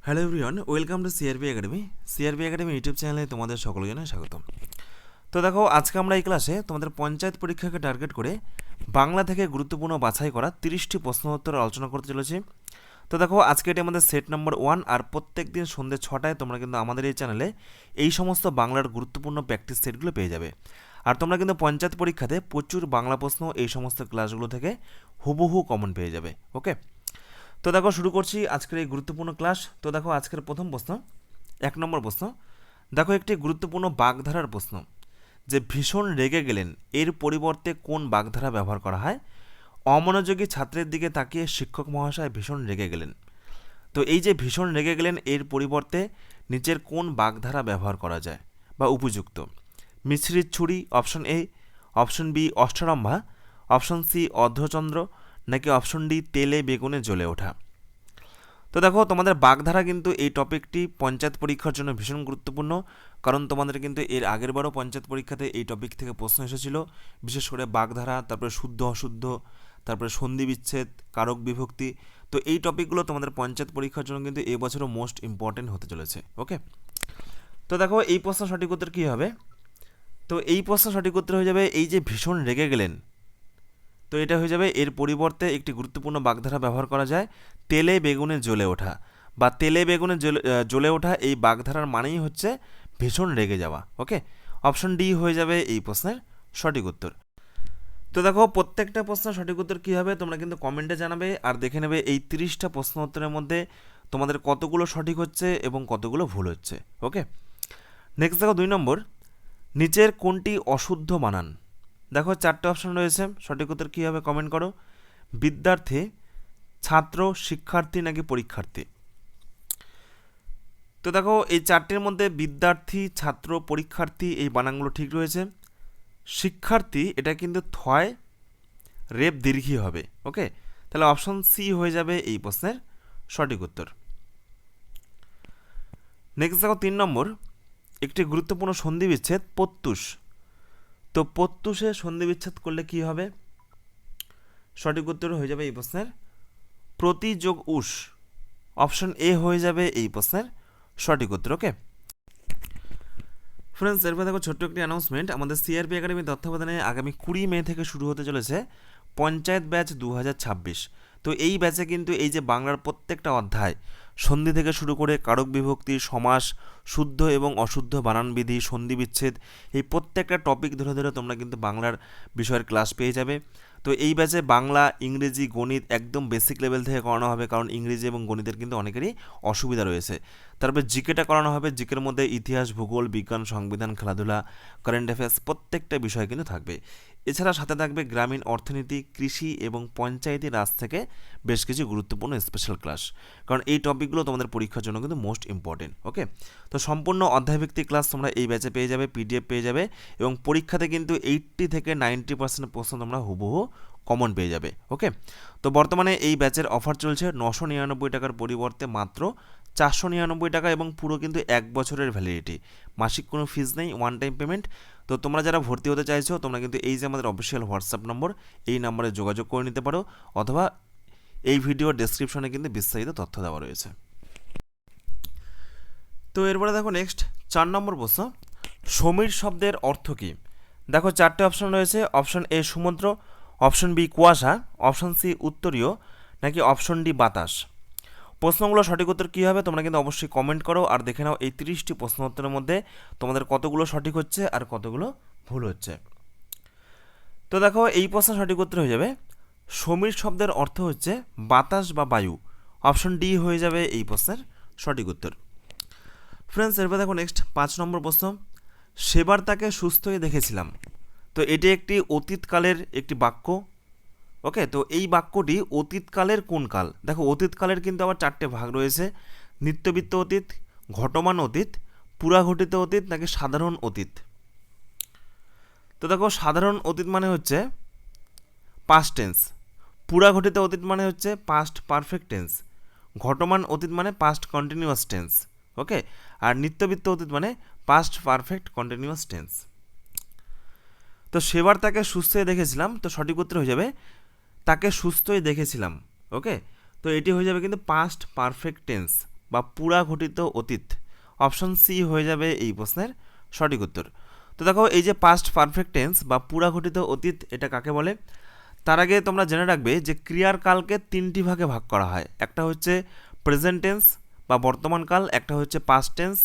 Hello everyone, welcome to CRP academy. CRP academy YouTube চ্যানেলে তোমাদের সকলকে জানাই স্বাগতম। তো দেখো, আজকে আমরা এই ক্লাসে তোমাদের পঞ্চায়েত পরীক্ষাকে টার্গেট করে বাংলা থেকে গুরুত্বপূর্ণ বাছাই করা 30টি প্রশ্ন উত্তর আলোচনা করতে চলেছি। তো দেখো, আজকে এটি আমাদের সেট নম্বর 1, আর প্রত্যেক দিন সন্ধ্যে 6টায় তোমরা কিন্তু আমাদের এই চ্যানেলে এই সমস্ত বাংলার গুরুত্বপূর্ণ প্র্যাকটিস সেটগুলো পেয়ে যাবে। আর তোমরা কিন্তু পঞ্চায়েত পরীক্ষাতে প্রচুর বাংলা প্রশ্ন এই সমস্ত ক্লাসগুলো থেকে হুবহু কমন পেয়ে যাবে। ওকে, তো দেখো শুরু করছি আজকের এই গুরুত্বপূর্ণ ক্লাস। তো দেখো, আজকের প্রথম প্রশ্ন, 1 নম্বর প্রশ্ন। দেখো, একটি গুরুত্বপূর্ণ বাগধারার প্রশ্ন, যে ভীষণ রেগে গেলেন এর পরিবর্তে কোন বাগধারা ব্যবহার করা হয়? অমনোযোগী ছাত্রের দিকে তাকিয়ে শিক্ষক মহাশয় ভীষণ রেগে গেলেন। তো এই যে ভীষণ রেগে গেলেন এর পরিবর্তে নিচের কোন বাগধারা ব্যবহার করা যায় বা উপযুক্ত? মিছরির ছুরি, অপশন এ; অপশন বি অষ্টরম্ভা; অপশন সি অর্ধচন্দ্র; নাকি অপশন ডি তেলে বেগুনে জ্বলে ওঠা? তো দেখো, তোমাদের বাগধারা কিন্তু এই টপিকটি পঞ্চায়েত পরীক্ষার জন্য ভীষণ গুরুত্বপূর্ণ, কারণ তোমাদের কিন্তু এর আগের বারও পঞ্চায়েত পরীক্ষাতে এই টপিক থেকে প্রশ্ন এসেছিল। বিশেষ করে বাগধারা, তারপরে শুদ্ধ অশুদ্ধ, তারপরে সন্ধি বিচ্ছেদ, কারক বিভক্তি। তো এই টপিকগুলো তোমাদের পঞ্চায়েত পরীক্ষার জন্য কিন্তু এবছরও মোস্ট ইম্পর্টেন্ট হতে চলেছে। ওকে, তো দেখো এই প্রশ্ন সঠিক উত্তর কী হবে? তো এই প্রশ্ন সঠিক উত্তর হয়ে যাবে এই যে ভীষণ রেগে গেলেন। তো এটা হয়ে যাবে এর পরিবর্তে একটি গুরুত্বপূর্ণ বাগধারা ব্যবহার করা যায়, তেলে বেগুনে জ্বলে ওঠা, বা তেলে বেগুনে জ্বলে ওঠা এই বাগধারার মানেই হচ্ছে ভীষণ রেগে যাওয়া। ওকে, অপশন ডি হয়ে যাবে এই প্রশ্নের সঠিক উত্তর। তো দেখো, প্রত্যেকটা প্রশ্নের সঠিক উত্তর কী হবে তোমরা কিন্তু কমেন্টে জানাবে, আর দেখে নেবে এই 30টা প্রশ্ন উত্তরের মধ্যে তোমাদের কতগুলো সঠিক হচ্ছে এবং কতগুলো ভুল হচ্ছে। ওকে, নেক্সট দেখো 2 নম্বর, নিচের কোনটি অশুদ্ধ বানান? দেখো 4টে অপশন রয়েছে, সঠিক উত্তর কী হবে কমেন্ট করো। বিদ্যার্থী, ছাত্র, শিক্ষার্থী নাকি পরীক্ষার্থী? তো দেখো, এই 4টের মধ্যে বিদ্যার্থী, ছাত্র, পরীক্ষার্থী এই বানানগুলো ঠিক রয়েছে। শিক্ষার্থী এটা কিন্তু থয় রেপ দীর্ঘী হবে। ওকে, তাহলে অপশন সি হয়ে যাবে এই প্রশ্নের সঠিক উত্তর। নেক্সট দেখো 3 নম্বর, একটি গুরুত্বপূর্ণ সন্ধি বিচ্ছেদ প্রত্যুষ। তো প্রত্যুষে সন্ধি বিচ্ছেদ করলে কি হবে? সঠিক উত্তর হয়ে যাবে এই প্রশ্নের প্রতি যোগ উষ। অপশন এ হয়ে যাবে এই প্রশ্নের সঠিক উত্তর। ওকে ফ্রেন্ডস, এরপর দেখো ছোট্ট একটি অ্যানাউন্সমেন্ট। আমাদের সিআরপি একাডেমি তত্ত্বাবধানে আগামী 20 মে থেকে শুরু হতে চলেছে পঞ্চায়েত ব্যাচ 2026। তো এই ব্যাচে কিন্তু এই যে বাংলার প্রত্যেকটা অধ্যায়, সন্ধি থেকে শুরু করে কারক বিভক্তি, সমাস, শুদ্ধ এবং অশুদ্ধ বানানবিধি, সন্ধি বিচ্ছেদ, এই প্রত্যেকটা টপিক ধরে ধরে তোমরা কিন্তু বাংলার বিষয়ের ক্লাস পেয়ে যাবে। তো এই ব্যাচে বাংলা, ইংরেজি, গণিত একদম বেসিক লেভেল থেকে করানো হবে, কারণ ইংরেজি এবং গণিতের কিন্তু অনেকেরই অসুবিধা রয়েছে। তারপরে জিকেটা করানো হবে, জিকের মধ্যে ইতিহাস, ভূগোল, বিজ্ঞান, সংবিধান, খেলাধুলা, কারেন্ট অ্যাফেয়ার্স প্রত্যেকটা বিষয় কিন্তু থাকবে। এছাড়া সাথে থাকবে গ্রামীণ অর্থনীতি, কৃষি এবং পঞ্চায়েতি রাজ থেকে বেশ কিছু গুরুত্বপূর্ণ স্পেশাল ক্লাস, কারণ এই টপিকগুলো তোমাদের পরীক্ষার জন্য কিন্তু মোস্ট ইম্পর্টেন্ট। ওকে, তো সম্পূর্ণ অধ্যায়ভিত্তিক ক্লাস তোমরা এই ব্যাচে পেয়ে যাবে, পিডিএফ পেয়ে যাবে, এবং পরীক্ষাতে কিন্তু 80 থেকে 90% প্রশ্ন তোমরা হুবহু কমন পেয়ে যাবে। ওকে, তো বর্তমানে এই ব্যাচের অফার চলছে 999 টাকার পরিবর্তে মাত্র 499 টাকা, এবং পুরো কিন্তু 1 বছরের ভ্যালিডিটি, মাসিক কোনো ফিজ নেই, ওয়ান টাইম পেমেন্ট। তো তোমরা যারা ভর্তি হতে চাইছো তোমরা কিন্তু এই যে আমাদের অফিসিয়াল হোয়াটসঅ্যাপ নম্বর, এই নম্বরে যোগাযোগ করে নিতে পারো, অথবা এই ভিডিওর ডেসক্রিপশনে কিন্তু বিস্তারিত তথ্য দেওয়া রয়েছে। তো এরপরে দেখো নেক্সট 4 নম্বর প্রশ্ন, সমীর শব্দের অর্থ কী? দেখো 4টে অপশন রয়েছে। অপশন এ সমুদ্র, অপশন বি কুয়াশা, অপশন সি উত্তরীয়, নাকি অপশন ডি বাতাস? প্রশ্নগুলো সঠিক উত্তর কী হবে তোমরা কিন্তু অবশ্যই কমেন্ট করো, আর দেখে নাও এই 30টি প্রশ্ন উত্তরের মধ্যে তোমাদের কতগুলো সঠিক হচ্ছে আর কতগুলো ভুল হচ্ছে। তো দেখো, এই প্রশ্ন সঠিক উত্তর হয়ে যাবে সমীর শব্দের অর্থ হচ্ছে বাতাস বা বায়ু। অপশন ডি হয়ে যাবে এই প্রশ্নের সঠিক উত্তর। ফ্রেন্ডস, এরপর দেখো নেক্সট 5 নম্বর প্রশ্ন, সেবার তাকে সুস্থই দেখেছিলাম। তো এটি একটি অতীতকালের একটি বাক্য। ওকে, তো এই বাক্যটি অতীতকালের কোন কাল? দেখো, অতীতকালের কিন্তু আবার 4টে ভাগ রয়েছে, নিত্যবিত্ত অতীত, ঘটমান অতীত, পুরাঘটিত অতীত, নাকি সাধারণ অতীত? তো দেখো, সাধারণ অতীত মানে হচ্ছে পাস্ট টেন্স, পুরাঘটিত অতীত মানে হচ্ছে পাস্ট পারফেক্ট টেন্স, ঘটমান অতীত মানে পাস্ট কন্টিনিউয়াস টেন্স। ওকে, আর নিত্যবিত্ত অতীত মানে পাস্ট পারফেক্ট কন্টিনিউয়াস টেন্স। তো সেবার তাকে সুস্থই দেখেছিলাম, তো সঠিক উত্তর হয়ে যাবে তাকে সুস্থই দেখেছিলাম। ওকে, তো এটি হয়ে যাবে কিন্তু পাস্ট পারফেক্ট টেন্স, বা পুরা ঘটিত অতীত? অপশন সি হয়ে যাবে এই প্রশ্নের সঠিক উত্তর। তো দেখো এই যে পাস্ট পারফেক্ট টেন্স বা পুরা ঘটিত অতীত এটা কাকে বলে? তার আগে তোমরা জেনে রাখবে যে ক্রিয়ার কালকে তিনটি ভাগে ভাগ করা হয়। একটা হচ্ছে প্রেজেন্ট টেন্স বা বর্তমান কাল, একটা হচ্ছে পাস্ট টেন্স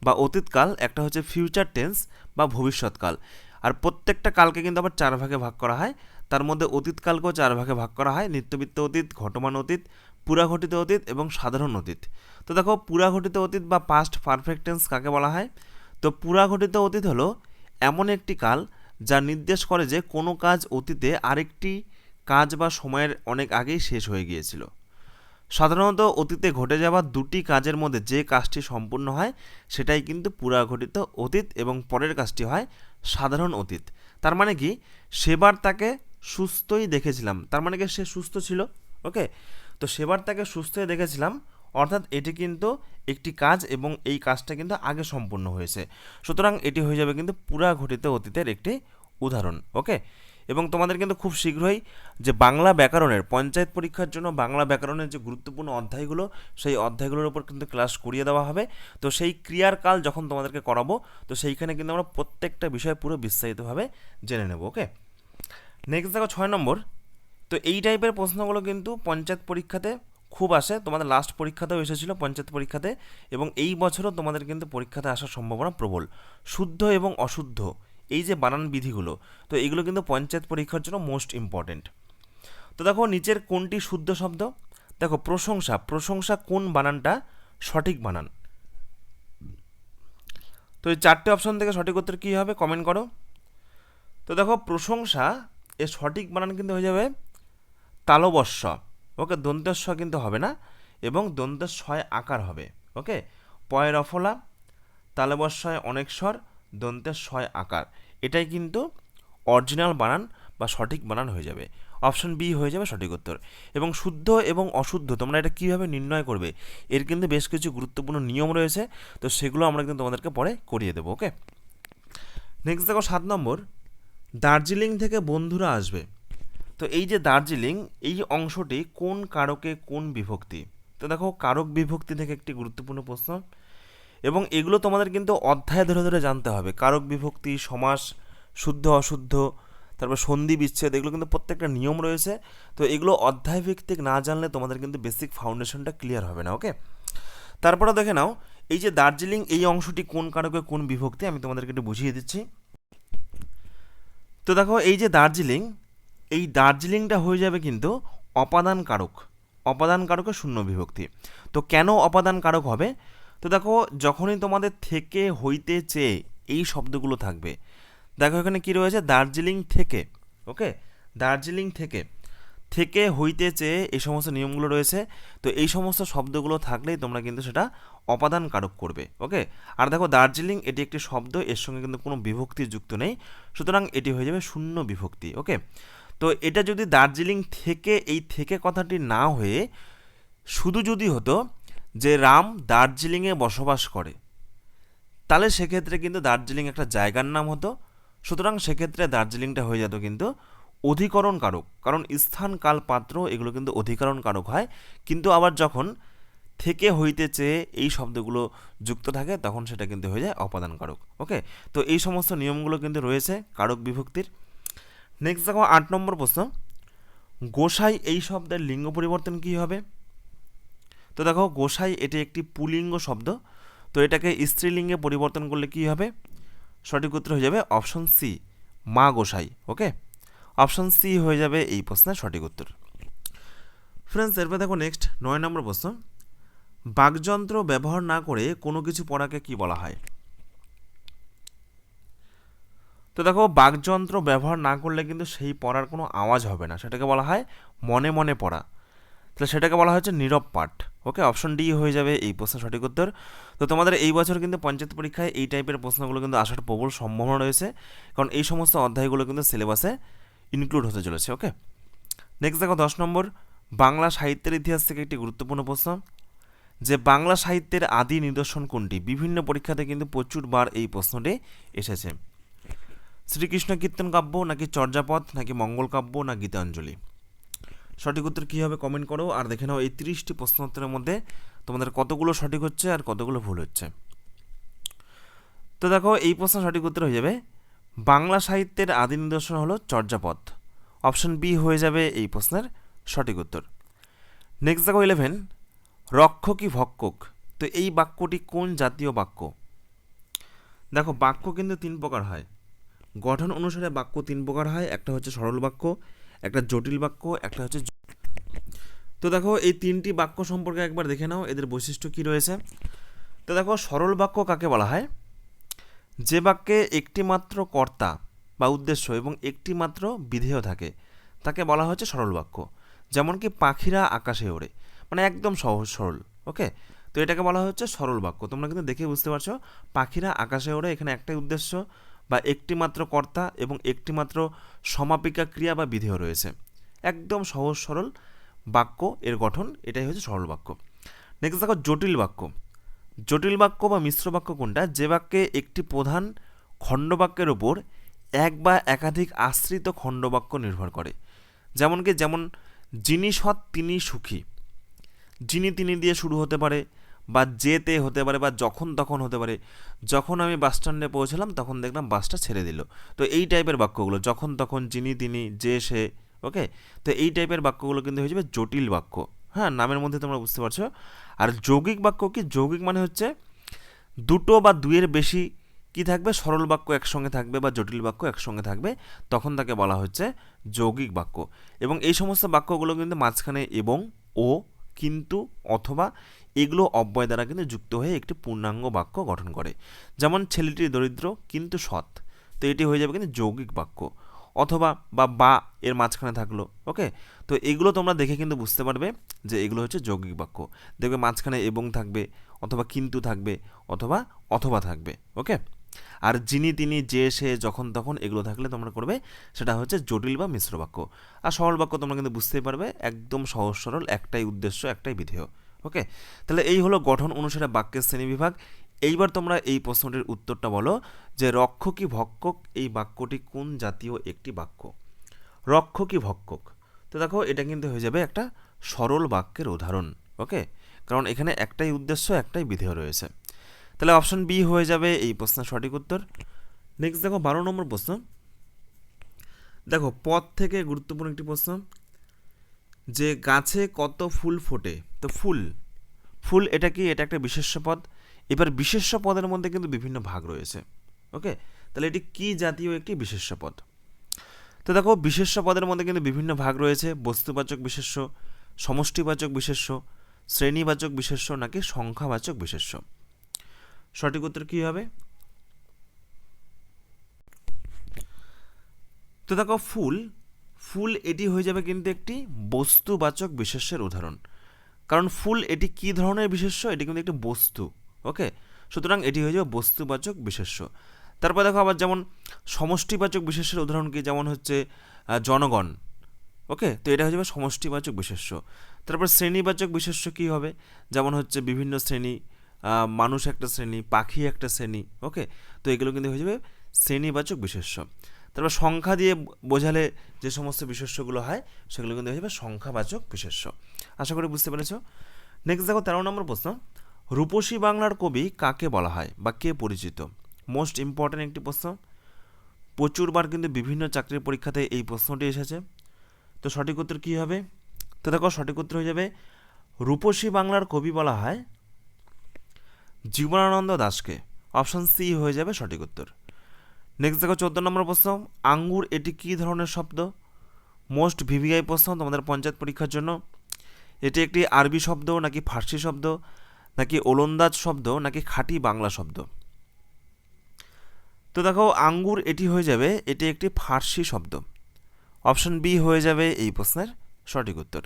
বা অতীতকাল, একটা হচ্ছে ফিউচার টেন্স বা ভবিষ্যৎকাল। আর প্রত্যেকটা কালকে কিন্তু আবার চার ভাগে ভাগ করা হয়। তার মধ্যে অতীতকালকেও চার ভাগে ভাগ করা হয়: নিত্যবিত্ত অতীত, ঘটমান অতীত, পুরাঘটিত অতীত এবং সাধারণ অতীত। তো দেখো পুরাঘটিত অতীত বা পাস্ট পারফেক্ট টেন্স কাকে বলা হয়? তো পুরাঘটিত অতীত হলো এমন একটি কাল যা নির্দেশ করে যে কোনো কাজ অতীতে আরেকটি কাজ বা সময়ের অনেক আগেই শেষ হয়ে গিয়েছিল। সাধারণত অতীতে ঘটে যাওয়া দুটি কাজের মধ্যে যে কাজটি সম্পূর্ণ হয় সেটাই কিন্তু পুরাঘটিত অতীত এবং পরের কাজটি হয় সাধারণ অতীত। তার মানে কি, সেবার তাকে সুস্থই দেখেছিলাম, তার মানে কি সে সুস্থ ছিল। ওকে, তো সেবার তাকে সুস্থই দেখেছিলাম, অর্থাৎ এটি কিন্তু একটি কাজ এবং এই কাজটা কিন্তু আগে সম্পূর্ণ হয়েছে। সুতরাং এটি হয়ে যাবে কিন্তু পুরাঘটিত অতীতের একটি উদাহরণ। ওকে, এবং তোমাদের কিন্তু খুব শীঘ্রই যে বাংলা ব্যাকরণের পঞ্চায়েত পরীক্ষার জন্য বাংলা ব্যাকরণের যে গুরুত্বপূর্ণ অধ্যায়গুলো, সেই অধ্যায়গুলোর উপর কিন্তু ক্লাস করিয়ে দেওয়া হবে। তো সেই ক্রিয়ার কাল যখন তোমাদেরকে করাবো, তো সেইখানে কিন্তু আমরা প্রত্যেকটা বিষয় পুরো বিস্তারিতভাবে জেনে নেব। ওকে, নেক্সট দেখো 6 নম্বর। তো এই টাইপের প্রশ্নগুলো কিন্তু পঞ্চায়েত পরীক্ষাতে খুব আসে, তোমাদের লাস্ট পরীক্ষাতেও এসেছিল পঞ্চায়েত পরীক্ষাতে, এবং এই বছরও তোমাদের কিন্তু পরীক্ষাতে আসার সম্ভাবনা প্রবল। শুদ্ধ এবং অশুদ্ধ এই যে বানান বিধিগুলো, তো এইগুলো কিন্তু পঞ্চায়েত পরীক্ষার জন্য মোস্ট ইম্পর্টেন্ট। তো দেখো নিচের কোনটি শুদ্ধ শব্দ? দেখো প্রশংসা, প্রশংসা কোন বানানটা সঠিক বানান? তো এই চারটে অপশন থেকে সঠিক উত্তর কী হবে কমেন্ট করো। তো দেখো প্রশংসা এর সঠিক বানান কিন্তু হয়ে যাবে তালবস্য। ওকে, দন্তেস্ব কিন্তু হবে না, এবং দন্তেশ্বয় আকার হবে। ওকে, পয়ের অফলা, তালবস্যয় অনেকস্বর, দন্তেশ্বয় আকার, এটাই কিন্তু অরিজিনাল বানান বা সঠিক বানান হয়ে যাবে। অপশন বি হয়ে যাবে সঠিক উত্তর। এবং শুদ্ধ এবং অশুদ্ধ তোমরা এটা কীভাবে নির্ণয় করবে, এর কিন্তু বেশ কিছু গুরুত্বপূর্ণ নিয়ম রয়েছে, তো সেগুলো আমরা কিন্তু তোমাদেরকে পরে করিয়ে দেবো। ওকে, নেক্সট দেখো 7 নম্বর। দার্জিলিং থেকে বন্ধুরা আসবে। তো এই যে দার্জিলিং, এই অংশটি কোন কারকে কোন বিভক্তি? তো দেখো কারক বিভক্তি থেকে একটি গুরুত্বপূর্ণ প্রশ্ন, এবং এগুলো তোমাদের কিন্তু অধ্যায় ধরে ধরে জানতে হবে। কারক বিভক্তি, সমাস, শুদ্ধ অশুদ্ধ, তারপর সন্ধি বিচ্ছেদ, এগুলো কিন্তু প্রত্যেকটা নিয়ম রয়েছে। তো এগুলো অধ্যায় ভিত্তিক না জানলে তোমাদের কিন্তু বেসিক ফাউন্ডেশনটা ক্লিয়ার হবে না। ওকে, তারপরে দেখে নাও এই যে দার্জিলিং, এই অংশটি কোন কারকে কোন বিভক্তি, আমি তোমাদেরকে একটু বুঝিয়ে দিচ্ছি। তো দেখো এই যে দার্জিলিং, এই দার্জিলিংটা হয়ে যাবে কিন্তু অপাদান কারক, অপাদান কারকে শূন্য বিভক্তি। তো কেন অপাদান কারক হবে? তো দেখো যখনই তোমাদের থেকে, হইতে, চেয়ে এই শব্দগুলো থাকবে, দেখো এখানে কি রয়েছে, দার্জিলিং থেকে। ওকে, দার্জিলিং থেকে, থেকে, হইতে, চেয়ে এই সমস্ত নিয়মগুলো রয়েছে। তো এই সমস্ত শব্দগুলো থাকলেই তোমরা কিন্তু সেটা অপাদান কারক করবে। ওকে, আর দেখো দার্জিলিং এটি একটি শব্দ, এর সঙ্গে কিন্তু কোনো বিভক্তি যুক্ত নেই, সুতরাং এটি হয়ে যাবে শূন্য বিভক্তি। ওকে, তো এটা যদি দার্জিলিং থেকে, এই থেকে কথাটি না হয়ে শুধু যদি হতো যে রাম দার্জিলিংয়ে বসবাস করে, তাহলে সেক্ষেত্রে কিন্তু দার্জিলিং একটা জায়গার নাম হতো। সুতরাং সেক্ষেত্রে দার্জিলিংটা হয়ে যেত কিন্তু অধিকরণ কারক, কারণ স্থান, কাল, পাত্র এগুলো কিন্তু অধিকরণ কারক হয়। কিন্তু আবার যখন থেকে, হইতে, চেয়ে এই শব্দগুলো যুক্ত থাকে, তখন সেটা কিন্তু হয়ে যায় অপাদান কারক। ওকে, তো এই সমস্ত নিয়মগুলো কিন্তু রয়েছে কারক বিভক্তির। নেক্সট দেখো 8 নম্বর প্রশ্ন। গোসাই এই শব্দের লিঙ্গ পরিবর্তন কী হবে? তো দেখো গোসাই এটি একটি পুলিঙ্গ শব্দ, তো এটাকে স্ত্রীলিঙ্গে পরিবর্তন করলে কী হবে? সঠিক উত্তর হয়ে যাবে অপশন সি, মা গোসাই। ওকে, অপশন সি হয়ে যাবে এই প্রশ্নের সঠিক উত্তর। ফ্রেন্ডস, এরপর দেখো নেক্সট 9 নম্বর প্রশ্ন। বাকযন্ত্র ব্যবহার না করে কোনো কিছু পড়াকে কি বলা হয়? তো দেখো বাকযন্ত্র ব্যবহার না করলে কিন্তু সেই পড়ার কোনো আওয়াজ হবে না, সেটাকে বলা হয় মনে মনে পড়া, তাহলে সেটাকে বলা হচ্ছে নীরব পাঠ। ওকে, অপশন ডি হয়ে যাবে এই প্রশ্নের সঠিক উত্তর। তো তোমাদের এই বছর কিন্তু পঞ্চায়েত পরীক্ষায় এই টাইপের প্রশ্নগুলো কিন্তু আসার প্রবল সম্ভাবনা রয়েছে, কারণ এই সমস্ত অধ্যায়গুলো কিন্তু সিলেবাসে ইনক্লুড হতে চলেছে। ওকে, নেক্সট দেখো 10 নম্বর। বাংলা সাহিত্যের ইতিহাস থেকে একটি গুরুত্বপূর্ণ প্রশ্ন, যে বাংলা সাহিত্যের আদি নিদর্শন কোনটি? বিভিন্ন পরীক্ষাতে কিন্তু প্রচুরবার এই প্রশ্নটি এসেছে। শ্রীকৃষ্ণ কীর্তন কাব্য, নাকি চর্যাপদ, নাকি মঙ্গল কাব্য, না গীতাঞ্জলি? সঠিক উত্তর কী হবে কমেন্ট করো, আর দেখে নাও এই 30টি প্রশ্ন উত্তরের মধ্যে তোমাদের কতগুলো সঠিক হচ্ছে আর কতগুলো ভুল হচ্ছে। তো দেখো এই প্রশ্ন সঠিক উত্তর হয়ে যাবে বাংলা সাহিত্যের আদি নিদর্শন হলো চর্যাপদ। অপশন বি হয়ে যাবে এই প্রশ্নের সঠিক উত্তর। নেক্সট দেখো 11, রক্ষ কি ভক্ষক, তো এই বাক্যটি কোন জাতীয় বাক্য? দেখো বাক্য কিন্তু 3 প্রকার হয়, গঠন অনুসারে বাক্য 3 প্রকার হয়, একটা হচ্ছে সরল বাক্য, একটা জটিল বাক্য, একটা হচ্ছে তো দেখো এই 3টি বাক্য সম্পর্কে একবার দেখে নাও এদের বৈশিষ্ট্য কি রয়েছে। তো দেখো সরল বাক্য কাকে বলা হয়? যে বাক্যে একটি মাত্র কর্তা বা উদ্দেশ্য এবং একটি মাত্র বিধেয় থাকে তাকে বলা হচ্ছে সরল বাক্য। যেমন কি পাখিরা আকাশে ওড়ে, মানে একদম সহজ সরল। ওকে, তো এটাকে বলা হচ্ছে সরল বাক্য। তোমরা কিন্তু দেখে বুঝতে পারছো পাখিরা আকাশে ওড়ে, এখানে একটাই উদ্দেশ্য বা একটি মাত্র কর্তা এবং একটি মাত্র সমাপিকা ক্রিয়া বা বিধেয় রয়েছে। একদম সহজ সরল বাক্য এর গঠন, এটাই হচ্ছে সরল বাক্য। নেক্সট দেখো জটিল বাক্য। জটিল বাক্য বা মিশ্র বাক্য কোনটা? যে বাক্যে একটি প্রধান খণ্ডবাক্যের ওপর এক বা একাধিক আশ্রিত খণ্ডবাক্য নির্ভর করে। যেমন যিনি সৎ তিনি সুখী, যিনি তিনি দিয়ে শুরু হতে পারে, বা যেতে হতে পারে, বা যখন তখন হতে পারে। যখন আমি বাস স্ট্যান্ডে পৌঁছলাম তখন দেখলাম বাসটা ছেড়ে দিল। তো এই টাইপের বাক্যগুলো যখন তখন, যিনি তিনি, যে সে। ওকে, তো এই টাইপের বাক্যগুলো কিন্তু হয়ে যাবে জটিল বাক্য। হ্যাঁ, নামের মধ্যে তোমরা বুঝতে পারছো। আর যৌগিক বাক্য কি? যৌগিক মানে হচ্ছে দুটো বা দুইয়ের বেশি কি থাকবে, সরল বাক্য একসঙ্গে থাকবে বা জটিল বাক্য একসঙ্গে থাকবে, তখন তাকে বলা হচ্ছে যৌগিক বাক্য। এবং এই সমস্ত বাক্যগুলো কিন্তু মাঝখানে এবং, ও, কিন্তু, অথবা এগুলো অব্যয় দ্বারা কিন্তু যুক্ত হয়ে একটি পূর্ণাঙ্গ বাক্য গঠন করে। যেমন ছেলেটি দরিদ্র কিন্তু সৎ, তো এটি হয়ে যাবে কিন্তু যৌগিক বাক্য। অথবা বা এর মাঝখানে থাকলো। ওকে, তো এগুলো তোমরা দেখে কিন্তু বুঝতে পারবে যে এগুলো হচ্ছে যৌগিক বাক্য। দেখবে মাঝখানে এবং থাকবে, অথবা কিন্তু থাকবে, অথবা অথবা থাকবে। ওকে, আর যিনি তিনি যে সে যখন তখন এগুলো থাকলে তোমরা করবে সেটা হচ্ছে জটিল বা মিশ্র বাক্য। আর সরল বাক্য তোমরা কিন্তু বুঝতেই পারবে, একদম সহজ সরল, একটাই উদ্দেশ্য একটাই বিধেয়। ওকে, তাহলে এই হলো গঠন অনুসারে বাক্যের শ্রেণীবিভাগ। এইবার তোমরা এই প্রশ্নটির উত্তরটা বলো যে রক্ষ কি ভক্ষক এই বাক্যটি কোন জাতীয় একটি বাক্য? রক্ষ কি ভক্ষক, তো দেখো এটা কিন্তু হয়ে যাবে একটা সরল বাক্যের উদাহরণ। ওকে, কারণ এখানে একটাই উদ্দেশ্য একটাই বিধেয় রয়েছে। তাহলে অপশন বি হয়ে যাবে এই প্রশ্নের সঠিক উত্তর। নেক্সট দেখো 12 নম্বর প্রশ্ন। দেখো পদ থেকে গুরুত্বপূর্ণ একটি প্রশ্ন, যে গাছে কত ফুল ফোটে, তো ফুল ফুল এটা কি? এটা একটা বিশেষ্য পদ। এবার বিশেষ্য পদের মধ্যে কিন্তু বিভিন্ন ভাগ রয়েছে। ওকে, তাহলে এটি কি জাতীয় একটি বিশেষ্য পদ? তো দেখো বিশেষ্য পদের মধ্যে কিন্তু বিভিন্ন ভাগ রয়েছে, বস্তুবাচক বিশেষ্য, সমষ্টিবাচক বিশেষ্য, শ্রেণীবাচক বিশেষ্য, নাকি সংখ্যাবাচক বিশেষ্য। সঠিক উত্তর কী হবে? তো দেখো ফুল ফুল এটি হয়ে যাবে কিন্তু একটি বস্তুবাচক বিশেষ্যের উদাহরণ। কারণ ফুল এটি কি ধরনের বিশেষ্য? এটি কিন্তু একটি বস্তু। ওকে, সুতরাং এটি হয়ে যাবে বস্তুবাচক বিশেষ্য। তারপর দেখো আবার যেমন সমষ্টিবাচক বিশেষ্যের উদাহরণ কি? যেমন হচ্ছে জনগণ। ওকে, তো এটা হয়ে যাবে সমষ্টিবাচক বিশেষ্য। তারপর শ্রেণীবাচক বিশেষ্য কী হবে? যেমন হচ্ছে বিভিন্ন শ্রেণী, মানুষ একটা শ্রেণী, পাখি একটা শ্রেণী। ওকে, তো এগুলো কিন্তু হয়ে যাবে শ্রেণীবাচক বিশেষ্য। তারপর সংখ্যা দিয়ে বোঝালে যে সমস্ত বিশেষ্যগুলো হয় সেগুলো কিন্তু হয়ে যাবে সংখ্যাবাচক বিশেষ্য। আশা করি বুঝতে পেরেছ। নেক্সট দেখো 13 নম্বর প্রশ্ন, রূপসী বাংলার কবি কাকে বলা হয় বা কে পরিচিত? মোস্ট ইম্পর্ট্যান্ট একটি প্রশ্ন, প্রচুরবার কিন্তু বিভিন্ন চাকরির পরীক্ষাতে এই প্রশ্নটি এসেছে। তো সঠিক উত্তর কী হবে? তো দেখো সঠিক উত্তর হয়ে যাবে রূপসী বাংলার কবি বলা হয় জীবনানন্দ দাশকে। অপশন সি হয়ে যাবে সঠিক উত্তর। নেক্সট দেখো 14 নম্বর প্রশ্ন, আঙ্গুর এটি কী ধরনের শব্দ? মোস্ট ভিভিআই প্রশ্ন তোমাদের পঞ্চায়েত পরীক্ষার জন্য। এটি একটি আরবি শব্দ, নাকি ফার্সি শব্দ, নাকি ওলন্দাজ শব্দ, নাকি খাঁটি বাংলা শব্দ? তো দেখো আঙ্গুর এটি হয়ে যাবে, এটি একটি ফার্সি শব্দ। অপশন বি হয়ে যাবে এই প্রশ্নের সঠিক উত্তর।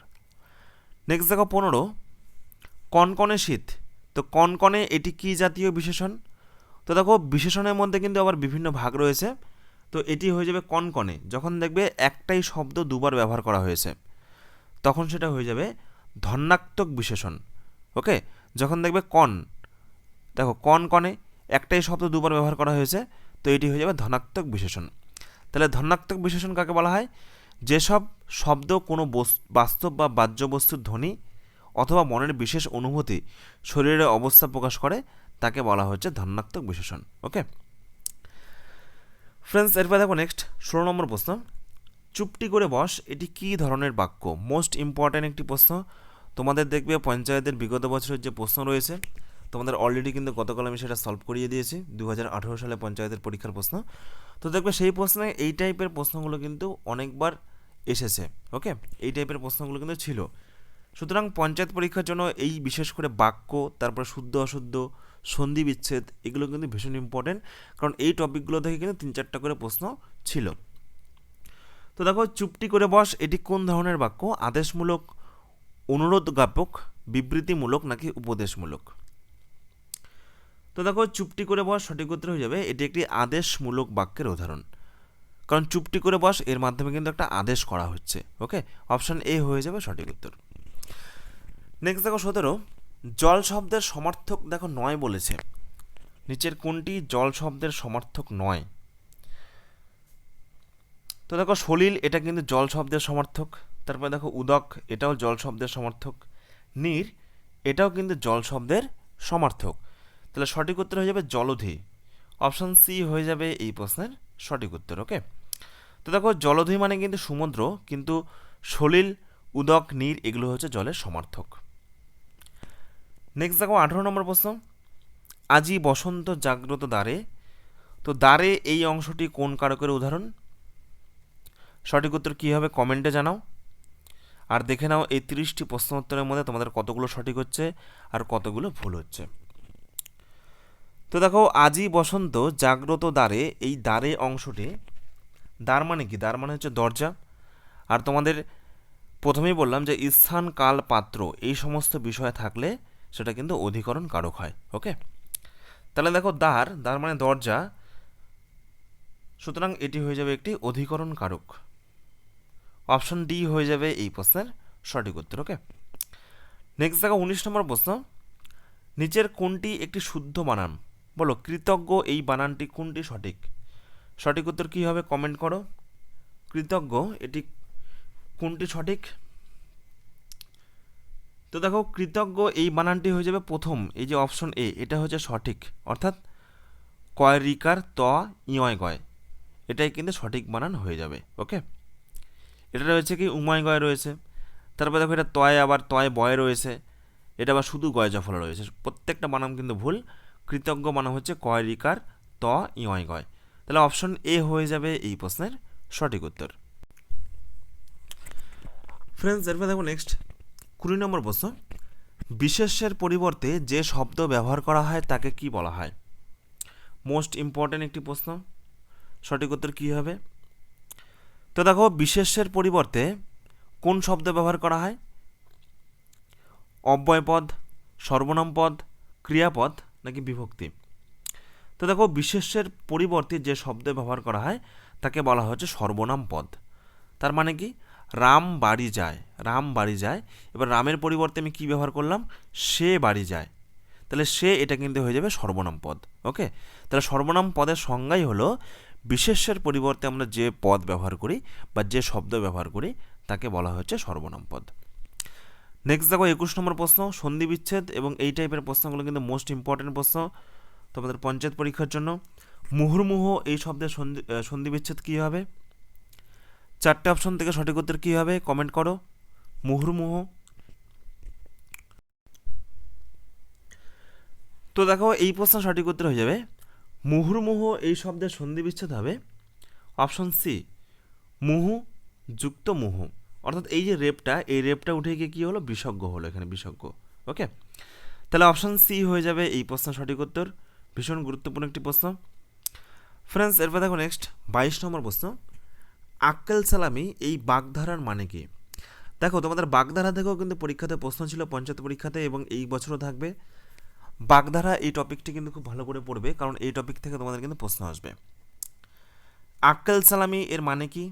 নেক্সট দেখো 15, কনকনে শীত, তো কনকনে এটি কি জাতীয় বিশেষণ? তো দেখো বিশেষণের মধ্যে কিন্তু আবার বিভিন্ন ভাগ রয়েছে। তো এটি হয়ে যাবে কনকনে যখন দেখবে একটাই শব্দ দুবার ব্যবহার করা হয়েছে, তখন সেটা হয়ে যাবে ধন্যাত্মক বিশেষণ। ওকে, যখন দেখবে দেখো কনকনে একটাই শব্দ দুবার ব্যবহার করা হয়েছে, তো এটি হয়ে যাবে ধনাত্মক বিশেষণ। তাহলে ধনাত্মক বিশেষণ কাকে বলা হয়? যেসব শব্দ কোনো বাস্তব বা বাহ্য বস্তুর ধ্বনি অথবা মনের বিশেষ অনুভূতি শরীরের অবস্থা প্রকাশ করে তাকে বলা হচ্ছে ধ্বন্যাত্মক বিশেষণ। ওকে ফ্রেন্ডস, এরপর দেখো নেক্সট 16 নম্বর প্রশ্ন, চুপটি করে বস এটি কী ধরনের বাক্য? মোস্ট ইম্পর্ট্যান্ট একটি প্রশ্ন। তোমাদের দেখবে পঞ্চায়েতের বিগত বছরের যে প্রশ্ন রয়েছে তোমাদের অলরেডি কিন্তু গতকাল আমি সেটা সলভ করিয়ে দিয়েছি, 2018 সালে পঞ্চায়েতের পরীক্ষার প্রশ্ন। তো দেখবে সেই প্রশ্নে এই টাইপের প্রশ্নগুলো কিন্তু অনেকবার এসেছে। ওকে, এই টাইপের প্রশ্নগুলো কিন্তু ছিল। সুতরাং পঞ্চায়েত পরীক্ষার জন্য এই বিশেষ করে বাক্য, তারপর শুদ্ধ অশুদ্ধ, সন্ধি বিচ্ছেদ, এগুলো কিন্তু ভীষণ ইম্পর্টেন্ট, কারণ এই টপিকগুলো থেকে কিন্তু 3-4টা করে প্রশ্ন ছিল। তো দেখো, চুপটি করে বস এটি কোন ধরনের বাক্য? আদেশমূলক, অনুরোধ জ্ঞাপক, বিবৃতিমূলক নাকি উপদেশমূলক? তো দেখো, চুপটি করে বস সঠিক উত্তর হয়ে যাবে এটি একটি আদেশমূলক বাক্যের উদাহরণ, কারণ চুপটি করে বস এর মাধ্যমে কিন্তু একটা আদেশ করা হচ্ছে। ওকে, অপশান এ হয়ে যাবে সঠিক উত্তর। নেক্সট দেখো 17, জল শব্দের সমার্থক দেখো নয় বলেছে, নিচের কোনটি জল শব্দের সমার্থক নয়? তো দেখো, সলিল এটা কিন্তু জল শব্দের সমার্থক। তারপরে দেখো উদক, এটাও জল শব্দের সমার্থক। নীর, এটাও কিন্তু জল শব্দের সমার্থক। তাহলে সঠিক উত্তর হয়ে যাবে জলধি। অপশান সি হয়ে যাবে এই প্রশ্নের সঠিক উত্তর। ওকে, তো দেখো জলধি মানে কিন্তু সমুদ্র, কিন্তু সলিল, উদক, নীর এগুলো হচ্ছে জলের সমার্থক। নেক্সট দেখো 18 নম্বর প্রশ্ন, আজি বসন্ত জাগ্রত দ্বারে। তো দ্বারে এই অংশটি কোন কারকের উদাহরণ? সঠিক উত্তর কী হবে কমেন্টে জানাও। আর দেখে নাও এই 30টি প্রশ্ন উত্তরের মধ্যে তোমাদের কতগুলো সঠিক হচ্ছে আর কতগুলো ভুল হচ্ছে। তো দেখো, আজি বসন্ত জাগ্রত দ্বারে, এই দ্বারে অংশটি, দ্বার মানে কি? দ্বার মানে হচ্ছে দরজা। আর তোমাদের প্রথমেই বললাম যে স্থান, কাল, পাত্র এই সমস্ত বিষয় থাকলে সেটা কিন্তু অধিকরণ কারক হয়। ওকে, তাহলে দেখো দ্বার, দ্বার মানে দরজা, সুতরাং এটি হয়ে যাবে একটি অধিকরণ কারক। অপশন ডি হয়ে যাবে এই প্রশ্নের সঠিক উত্তর। ওকে, নেক্সট দেখো 19 নম্বর প্রশ্ন, নিচের কোনটি একটি শুদ্ধ বানান? বলো, কৃতজ্ঞ এই বানানটি কোনটি সঠিক? সঠিক উত্তর কী হবে কমেন্ট করো। কৃতজ্ঞ এটি কোনটি সঠিক? তো দেখো, কৃতজ্ঞ এই বানানটি হয়ে যাবে প্রথম, এই যে অপশন এ, এটা হচ্ছে সঠিক, অর্থাৎ কয় রিকার ত ইয় গয়, এটাই কিন্তু সঠিক বানান হয়ে যাবে। ওকে, এটা রয়েছে কি উময় গয় রয়েছে, তারপরে দেখো এটা তয়, আবার তয় বয় রয়েছে, এটা আবার শুধু গয় জফলা রয়েছে, প্রত্যেকটা বানাম কিন্তু ভুল। কৃতজ্ঞ বানাম হচ্ছে কয় রিকার ত ইয় গয়, তাহলে অপশন এ হয়ে যাবে এই প্রশ্নের সঠিক উত্তর। ফ্রেন্ডস, এরপর দেখো নেক্সট 20 নম্বর প্রশ্ন, বিশেষ্যের পরিবর্তে যে শব্দ ব্যবহার করা হয় তাকে কি বলা হয়? মোস্ট ইম্পর্ট্যান্ট একটি প্রশ্ন, সঠিক উত্তর কী হবে? তো দেখো, বিশেষ্যের পরিবর্তে কোন শব্দ ব্যবহার করা হয়? অব্যয়পদ, সর্বনাম পদ, ক্রিয়াপদ নাকি বিভক্তি? তো দেখো, বিশেষ্যের পরিবর্তে যে শব্দ ব্যবহার করা হয় তাকে বলা হচ্ছে সর্বনাম পদ। তার মানে কি? রাম বাড়ি যায়, রাম বাড়ি যায়, এবার রামের পরিবর্তে আমি কি ব্যবহার করলাম? সে বাড়ি যায়, তাহলে সে এটা কিন্তু হয়ে যাবে সর্বনাম পদ। ওকে, তাহলে সর্বনাম পদের সংজ্ঞাই হলো বিশেষ্যের পরিবর্তে আমরা যে পদ ব্যবহার করি বা যে শব্দ ব্যবহার করি তাকে বলা হচ্ছে সর্বনাম পদ। নেক্সট দেখো 21 নম্বর প্রশ্ন, সন্ধি বিচ্ছেদ, এবং এই টাইপের প্রশ্নগুলো কিন্তু মোস্ট ইম্পর্টেন্ট প্রশ্ন তোমাদের পঞ্চায়েত পরীক্ষার জন্য। মুহুর্মুহ এই শব্দের সন্ধি বিচ্ছেদ কী হবে? 4টে অপশন থেকে সঠিক উত্তর কী হবে কমেন্ট করো। মুহুর্মুহ, তো দেখো এই প্রশ্ন সঠিক উত্তর হয়ে যাবে মুহুর্মুহ এই শব্দের সন্ধি বিচ্ছেদ হবে অপশন সি, মুহু যুক্ত মুহু, অর্থাৎ এই যে রেপটা, এই রেপটা উঠে গিয়ে কী হলো? বিসর্গ হলো, এখানে বিসর্গ। ওকে, তাহলে অপশন সি হয়ে যাবে এই প্রশ্নের সঠিক উত্তর। ভীষণ গুরুত্বপূর্ণ একটি প্রশ্ন। ফ্রেন্ডস, এরপর দেখো নেক্সট 22 নম্বর প্রশ্ন, আক্কেল সালামি এই বাগধারার মানে কি? দেখো তোমাদের বাগধারা থেকেও কিন্তু পরীক্ষাতে প্রশ্ন ছিল পঞ্চায়েত পরীক্ষাতে, এবং এই বছরও থাকবে। বাগধারা এই টপিকটি কিন্তু খুব ভালো করে পড়বে, কারণ এই টপিক থেকে তোমাদের কিন্তু প্রশ্ন আসবে। আক্কেল সালামি এর মানে কি?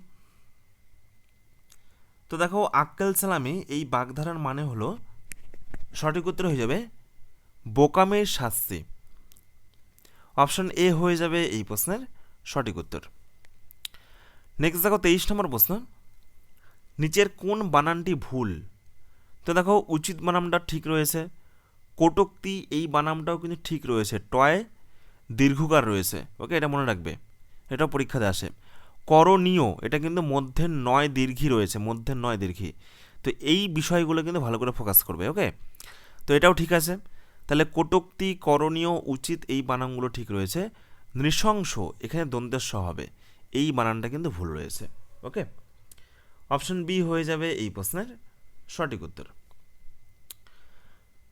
তো দেখো, আক্কেল সালামি এই বাগধারার মানে হলো, সঠিক উত্তর হয়ে যাবে বোকামের শাস্তি। অপশন এ হয়ে যাবে এই প্রশ্নের সঠিক উত্তর। নেক্সট দেখো 23 নম্বর প্রশ্ন, নিচের কোন বানানটি ভুল? তো দেখো উচিত বানানটা ঠিক রয়েছে, কটূক্তি এই বানানটাও কিন্তু ঠিক রয়েছে, টয় দীর্ঘকার রয়েছে, ওকে, এটা মনে রাখবে, এটাও পরীক্ষাতে আসে। করণীয় এটা কিন্তু মধ্যের নয় দীর্ঘী রয়েছে, মধ্যের নয় দীর্ঘী, তো এই বিষয়গুলো কিন্তু ভালো করে ফোকাস করবে, ওকে। তো এটাও ঠিক আছে, তাহলে কটূক্তি, করণীয়, উচিত এই বানানগুলো ঠিক রয়েছে। নৃশংস এখানে দ্বন্দ্বের স হবে, এই বানানটা কিন্তু ভুল রয়েছে, ওকে। অপশন বি হয়ে যাবে এই প্রশ্নের সঠিক উত্তর।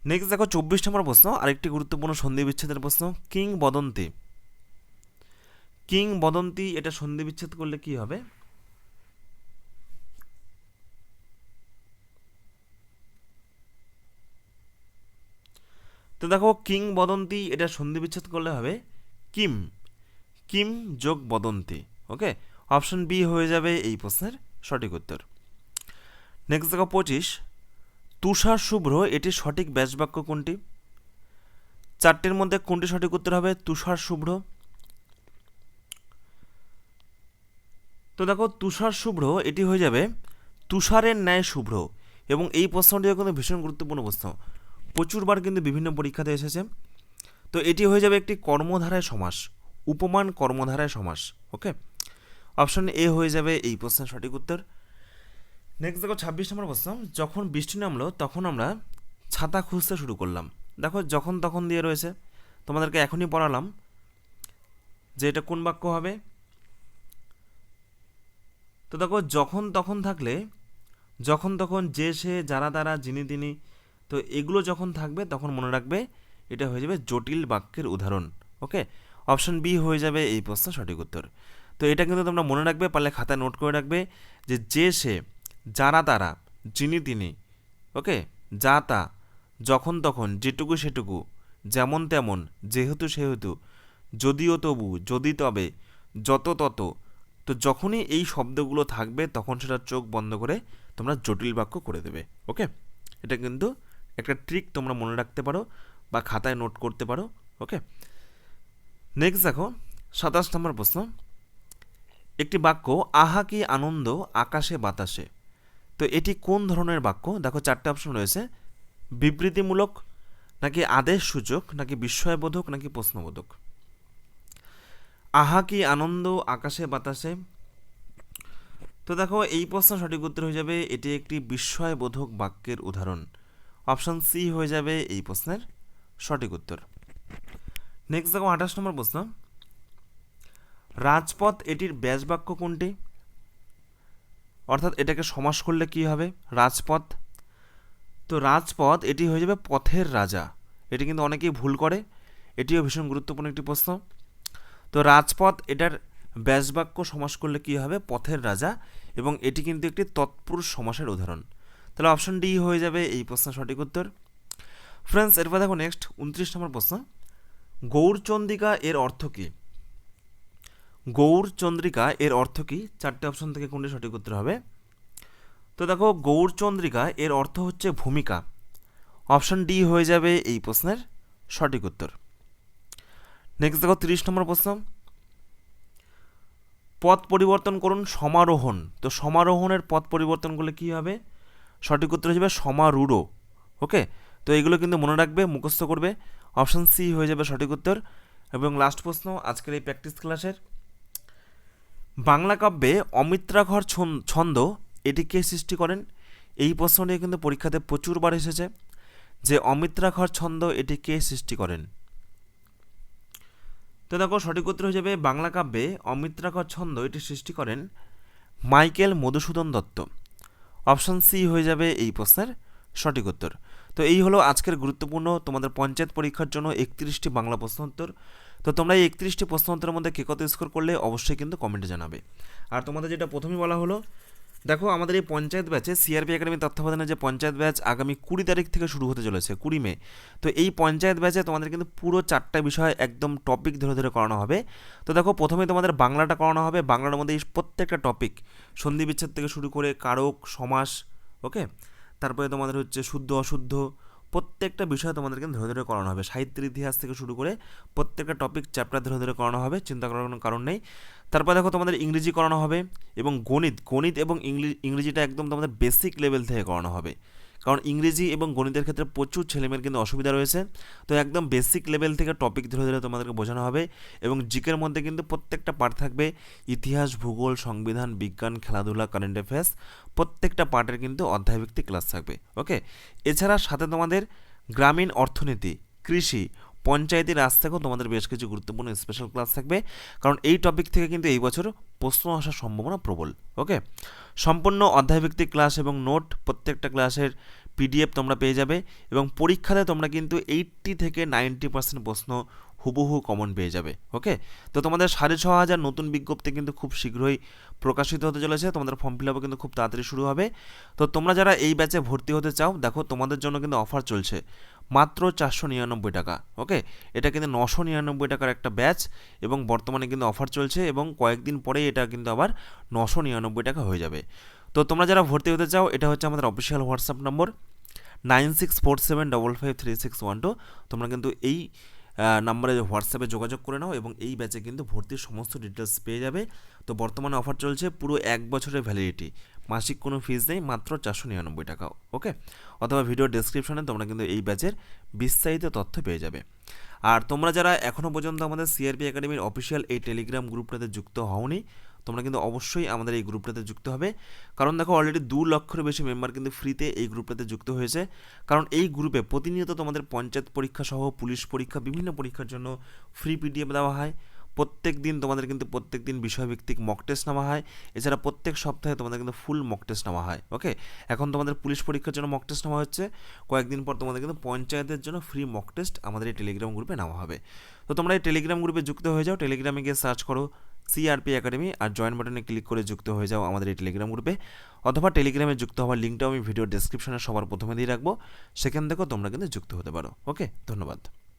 নেক্সট দেখো 24 নম্বর প্রশ্ন, আরেকটি গুরুত্বপূর্ণ সন্ধি বিচ্ছেদের প্রশ্ন। কিংবদন্তি, কিংবদন্তি এটা সন্ধি বিচ্ছেদ করলে কি হবে? তো দেখো কিংবদন্তি এটা সন্ধি বিচ্ছেদ করলে হবে কিম, কিম যোগ বদন্তি, ওকে। অপশন বি হয়ে যাবে এই প্রশ্নের সঠিক উত্তর। নেক্সট দেখো 25, তুষার শুভ্র এটি সঠিক ব্যাসবাক্য কোনটি? চারটির মধ্যে কোনটি সঠিক উত্তর হবে? তুষার শুভ্র। তো দেখো তুষার শুভ্র এটি হয়ে যাবে তুষারের ন্যায় শুভ্র, এবং এই প্রশ্নটিও কিন্তু ভীষণ গুরুত্বপূর্ণ প্রশ্ন, প্রচুরবার কিন্তু বিভিন্ন পরীক্ষাতে এসেছে। তো এটি হয়ে যাবে একটি কর্মধারায় সমাস, উপমান কর্মধারায় সমাস, ওকে। অপশন এ হয়ে যাবে এই প্রশ্নের সঠিক উত্তর। নেক্সট দেখো 26 নম্বর প্রশ্ন, যখন বৃষ্টি নামলো তখন আমরা ছাতা খুঁজতে শুরু করলাম। দেখো যখন তখন দিয়ে রয়েছে, তোমাদেরকে এখনই পড়ালাম যে এটা কোন বাক্য হবে। তো দেখো যখন তখন থাকলে, যখন তখন, যে সে, যারা তারা, যিনি তিনি, তো এগুলো যখন থাকবে তখন মনে রাখবে এটা হয়ে যাবে জটিল বাক্যের উদাহরণ, ওকে। অপশন বি হয়ে যাবে এই প্রশ্নের সঠিক উত্তর। তো এটা কিন্তু তোমরা মনে রাখবে, পারলে খাতায় নোট করে রাখবে যে সে, যারা তারা, যিনি তিনি, ওকে, যা তা, যখন তখন, যেটুকু সেটুকু, যেমন তেমন, যেহেতু সেহেতু, যদিও তবু, যদি তবে, যত তত, তো যখনই এই শব্দগুলো থাকবে তখন সেটা চোখ বন্ধ করে তোমরা জটিল বাক্য করে দেবে, ওকে। এটা কিন্তু একটা ট্রিক, তোমরা মনে রাখতে পারো বা খাতায় নোট করতে পারো, ওকে। নেক্সট দেখো 27 নম্বর প্রশ্ন, একটি বাক্য আহা কি আনন্দ আকাশে বাতাসে, তো এটি কোন ধরনের বাক্য? দেখো চারটে অপশন রয়েছে, বিবৃতিমূলক, নাকি আদেশসূচক, নাকি বিস্ময়বোধক, নাকি প্রশ্নবোধক। আহা কি আনন্দ আকাশে বাতাসে, তো দেখো এই প্রশ্ন সঠিক উত্তর হয়ে যাবে এটি একটি বিস্ময়বোধক বাক্যের উদাহরণ। অপশন সি হয়ে যাবে এই প্রশ্নের সঠিক উত্তর। নেক্সট দেখো 28 নম্বর প্রশ্ন, রাজপথ এটির ব্যাসবাক্য কোনটি? অর্থাৎ এটাকে সমাস করলে কি হবে? রাজপথ, তো রাজপথ এটি হয়ে যাবে পথের রাজা, এটি কিন্তু অনেকেই ভুল করে, এটিও ভীষণ গুরুত্বপূর্ণ একটি প্রশ্ন। তো রাজপথ এটার ব্যাসবাক্য সমাস করলে কি হবে? পথের রাজা, এবং এটি কিন্তু একটি তৎপুরুষ সমাসের উদাহরণ। তাহলে অপশন ডি হয়ে যাবে এই প্রশ্নের সঠিক উত্তর। ফ্রেন্ডস এরপর দেখো নেক্সট 29 নম্বর প্রশ্ন, গৌরচন্দ্রিকা এর অর্থ কী? গৌরচন্দ্রিকা এর অর্থ কী? চারটে অপশন থেকে কোনটি সঠিক উত্তর হবে? তো দেখো গৌরচন্দ্রিকা এর অর্থ হচ্ছে ভূমিকা, অপশন ডি হয়ে যাবে এই প্রশ্নের সঠিক উত্তর। নেক্সট দেখো 30 নম্বর প্রশ্ন, পথ পরিবর্তন করুন সমারোহণ, তো সমারোহণের পথ পরিবর্তন করলে কী হবে? সঠিক উত্তর হয়ে যাবে সমারূঢ়, ওকে। তো এগুলো কিন্তু মনে রাখবে, মুখস্থ করবে, অপশন সি হয়ে যাবে সঠিক উত্তর। এবং লাস্ট প্রশ্ন আজকের এই প্র্যাকটিস ক্লাসের, বাংলা কাব্যে অমিত্রাক্ষর ছন্দ এটি কে সৃষ্টি করেন? এই প্রশ্নটি কিন্তু পরীক্ষাতে প্রচুরবার এসেছে, যে অমিত্রাক্ষর ছন্দ এটি কে সৃষ্টি করেন। তো দেখো সঠিক উত্তর হয়ে যাবে বাংলা কাব্যে অমিত্রাক্ষর ছন্দ এটি সৃষ্টি করেন মাইকেল মধুসূদন দত্ত। অপশন সি হয়ে যাবে এই প্রশ্নের সঠিক উত্তর। তো এই হলো আজকের গুরুত্বপূর্ণ তোমাদের পঞ্চায়েত পরীক্ষার জন্য 31টি বাংলা প্রশ্ন উত্তর। তো তোমরা এই 31টি প্রশ্ন উত্তরের মধ্যে কে কত স্কোর করলে অবশ্যই কিন্তু কমেন্টে জানাবে। আর তোমাদের যেটা প্রথমেই বলা হলো, দেখো আমাদের এই পঞ্চায়েত ব্যাচে সিআরপি একাডেমি তত্ত্বাবধানে যে পঞ্চায়েত ব্যাচ আগামী 20 তারিখ থেকে শুরু হতে চলেছে, 20 মে। তো এই পঞ্চায়েত ব্যাচে তোমাদের কিন্তু পুরো 4টা বিষয় একদম টপিক ধরে ধরে করানো হবে। তো দেখো প্রথমে তোমাদের বাংলাটা করানো হবে, বাংলার মধ্যে এই প্রত্যেকটা টপিক সন্ধি বিচ্ছেদ থেকে শুরু করে কারক, সমাস, ওকে, তারপরে তোমাদের হচ্ছে শুদ্ধ অশুদ্ধ, প্রত্যেকটা বিষয় তোমাদের কিন্তু ধরে ধরে করানো হবে, সাহিত্যের ইতিহাস থেকে শুরু করে প্রত্যেকটা টপিক চ্যাপ্টার ধরে ধরে করানো হবে, চিন্তা করার কোনো কারণ নেই। তারপর দেখো তোমাদের ইংরেজি করানো হবে এবং গণিত এবং ইংরেজিটা একদম তোমাদের বেসিক লেভেল থেকে করানো হবে, কারণ ইংরেজি এবং গণিতের ক্ষেত্রে প্রচুর ছেলেমেয়ের কিন্তু অসুবিধা রয়েছে। তো একদম বেসিক লেভেল থেকে টপিক ধরে ধরে তোমাদেরকে বোঝানো হবে এবং জিকের মধ্যে কিন্তু প্রত্যেকটা পার্ট থাকবে, ইতিহাস, ভূগোল, সংবিধান, বিজ্ঞান, খেলাধুলা, কারেন্ট অ্যাফেয়ার্স, প্রত্যেকটা পার্টের কিন্তু অধ্যায়ভিত্তিক ক্লাস থাকবে। ওকে, এছাড়া সাথে তোমাদের গ্রামীণ অর্থনীতি, কৃষি, পঞ্চায়েতি রাজ থেকেও তোমাদের বেশ কিছু গুরুত্বপূর্ণ স্পেশাল ক্লাস থাকবে, কারণ এই টপিক থেকে কিন্তু এই বছর প্রশ্ন আসার সম্ভাবনা প্রবল। ওকে, সম্পূর্ণ অধ্যায়ভিত্তিক ক্লাস এবং নোট, প্রত্যেকটা ক্লাসের পিডিএফ তোমরা পেয়ে যাবে এবং পরীক্ষাতে তোমরা কিন্তু 80 থেকে 90% প্রশ্ন হুবহু কমন পেয়ে যাবে। ওকে, তো তোমাদের 6,500 নতুন বিজ্ঞপ্তি কিন্তু খুব শীঘ্রই প্রকাশিত হতে চলেছে, তোমাদের ফর্ম ফিল আপও কিন্তু খুব তাড়াতাড়ি শুরু হবে। তো তোমরা যারা এই ব্যাচে ভর্তি হতে চাও, দেখো তোমাদের জন্য কিন্তু অফার চলছে মাত্র 499 টাকা। ওকে, এটা কিন্তু 999 টাকার একটা ব্যাচ এবং বর্তমানে কিন্তু অফার চলছে এবং কয়েকদিন পরেই এটা কিন্তু আবার 999 টাকা হয়ে যাবে। তো তোমরা যারা ভর্তি হতে চাও, এটা হচ্ছে আমাদের অফিসিয়াল হোয়াটসঅ্যাপ নম্বর 9647553612। তোমরা কিন্তু এই নাম্বারে হোয়াটসঅ্যাপে যোগাযোগ করে নাও এবং এই ব্যাচে কিন্তু ভর্তির সমস্ত ডিটেলস পেয়ে যাবে। তো বর্তমানে অফার চলছে পুরো 1 বছরের ভ্যালিডিটি, মাসিক কোনো ফিস নেই, মাত্র 499 টাকা। ওকে, অথবা ভিডিও ডেসক্রিপশনে তোমরা কিন্তু এই ব্যাচের বিস্তারিত তথ্য পেয়ে যাবে। আর তোমরা যারা এখনও পর্যন্ত আমাদের সিআরপি একাডেমির অফিসিয়াল এই টেলিগ্রাম গ্রুপটাতে যুক্ত হওনি, তোমরা কিন্তু অবশ্যই আমাদের এই গ্রুপটাতে যুক্ত হবে, কারণ দেখো অলরেডি 2 লক্ষের বেশি মেম্বার কিন্তু ফ্রিতে এই গ্রুপটাতে যুক্ত হয়েছে। কারণ এই গ্রুপে প্রতিনিয়ত তোমাদের পঞ্চায়েত পরীক্ষা সহ পুলিশ পরীক্ষা, বিভিন্ন পরীক্ষার জন্য ফ্রি পিডিএফ দেওয়া হয়। প্রত্যেক দিন তোমাদের কিন্তু প্রত্যেক দিন বিষয়ভিত্তিক মক টেস্ট নেওয়া হয়, এছাড়া প্রত্যেক সপ্তাহে তোমাদের কিন্তু ফুল মক টেস্ট নেওয়া হয়। ওকে, এখন তোমাদের পুলিশ পরীক্ষার জন্য মক টেস্ট নেওয়া হচ্ছে, কয়েকদিন পর তোমাদের কিন্তু পঞ্চায়েতের জন্য ফ্রি মক টেস্ট আমাদের এই টেলিগ্রাম গ্রুপে নেওয়া হবে। তো তোমরা এই টেলিগ্রাম গ্রুপে যুক্ত হয়ে যাও, টেলিগ্রামে গিয়ে সার্চ করো সিআরপি একাডেমি আর জয়েন বাটনে ক্লিক করে যুক্ত হয়ে যাও আমাদের এই টেলিগ্রাম গ্রুপে, অথবা টেলিগ্রামে যুক্ত হওয়ার লিঙ্কটাও আমি ভিডিও ডেসক্রিপশনে সবার প্রথমে দিয়ে রাখবো, সেখান থেকেও তোমরা কিন্তু যুক্ত হতে পারো। ওকে, ধন্যবাদ।